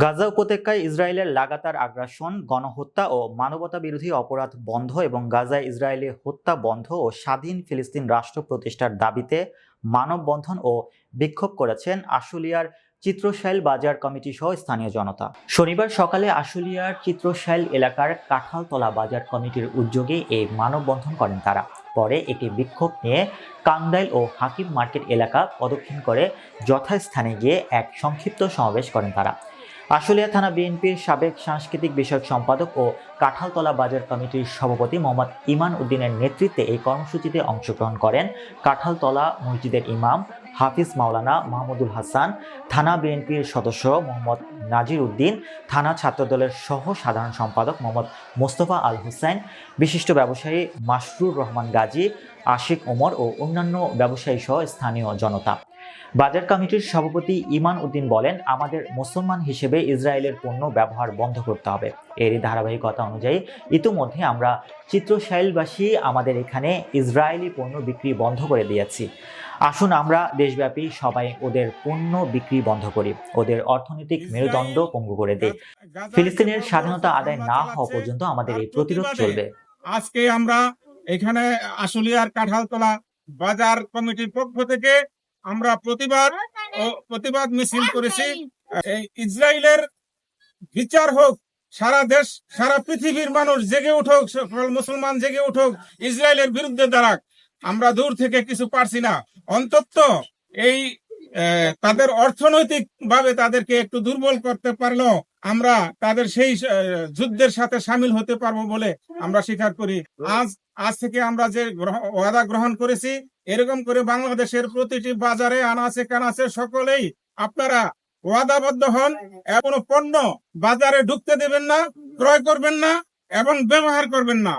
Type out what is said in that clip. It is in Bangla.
গাজা উপত্যকায় ইসরায়েলের লাগাতার আগ্রাসন, গণহত্যা ও মানবতাবিরোধী অপরাধ বন্ধ এবং গাজায় ইসরায়েলি হত্যা বন্ধ ও স্বাধীন ফিলিস্তিন রাষ্ট্র প্রতিষ্ঠার দাবিতে মানববন্ধন ও বিক্ষোভ করেছেন আশুলিয়ার চিত্রশাইল বাজার কমিটি সহ স্থানীয় জনতা। শনিবার সকালে আশুলিয়ার চিত্রশাইল এলাকার কাঁঠালতলা বাজার কমিটির উদ্যোগে এই মানববন্ধন করেন তারা। পরে একটি বিক্ষোভ নিয়ে কান্দাইল ও হাকিম মার্কেট এলাকা প্রদক্ষিণ করে যথাস্থানে গিয়ে এক সংক্ষিপ্ত সমাবেশ করেন তারা। আশুলিয়া থানা বিএনপির সাবেক সাংস্কৃতিক বিষয়ক সম্পাদক ও কাঁঠালতলা বাজার কমিটির সভাপতি মোহাম্মদ ইমান উদ্দিনের নেতৃত্বে এই কর্মসূচিতে অংশগ্রহণ করেন কাঁঠালতলা মসজিদের ইমাম হাফিজ মাওলানা মাহমুদুল হাসান, থানা বিএনপির সদস্য মোহাম্মদ নাজির উদ্দিন, থানা ছাত্রদলের সহ সাধারণ সম্পাদক মোহাম্মদ মোস্তফা আল হুসাইন, বিশিষ্ট ব্যবসায়ী মাসরুর রহমান গাজী, আশিক ওমর ও অন্যান্য ব্যবসায়ী সহ স্থানীয় জনতা। বাজার কমিটির সভাপতি ইমান উদ্দিন বলেন, আমাদের মুসলমান হিসেবে ইসরায়েলের পণ্য ব্যবহার বন্ধ করতে হবে। এরই ধারাবাহিকতা অনুযায়ী ইতিমধ্যে আমরা চিত্রশাইলবাসী আমাদের এখানে ইসরায়েলি পণ্য বিক্রি বন্ধ করে দিয়েছি। আসুন আমরা দেশব্যাপী সবাই ওদের পণ্য বিক্রি বন্ধ করি, ওদের অর্থনৈতিক মেরুদণ্ড পঙ্গু করে দেই। ফিলিস্তিনের স্বাধীনতা আদায় না হওয়া পর্যন্ত আমাদের এই প্রতিরোধ চলবে। আজকে আমরা এখানে আশুলিয়ার কাঁঠালতলা বাজার কমিটির পক্ষ থেকে আমরা প্রতিবাদ মিছিল করেছি। ইসরায়েলের বিচার হোক, সারা দেশ সারা পৃথিবীর মানুষ জেগে উঠুক, সকল মুসলমান জেগে উঠুক, ইসরায়েলের বিরুদ্ধে দাঁড়াক। আমরা দূর থেকে কিছু পারছি না, অন্তত এই তাদের অর্থনৈতিক ভাবে তাদেরকে একটু দুর্বল করতে পারলেও আমরা তাদের সেই যুদ্ধের সাথে সামিল হতে পারবো বলে আমরা স্বীকার করি। আজ থেকে আমরা যে ওয়াদা গ্রহণ করেছি, এরকম করে বাংলাদেশের প্রতিটি বাজারে আনাচে কানাচে সকলেই আপনারা ওয়াদাবদ্ধ হন, কোনো পণ্য বাজারে ঢুকতে দেবেন না, ক্রয় করবেন না এবং ব্যবহার করবেন না।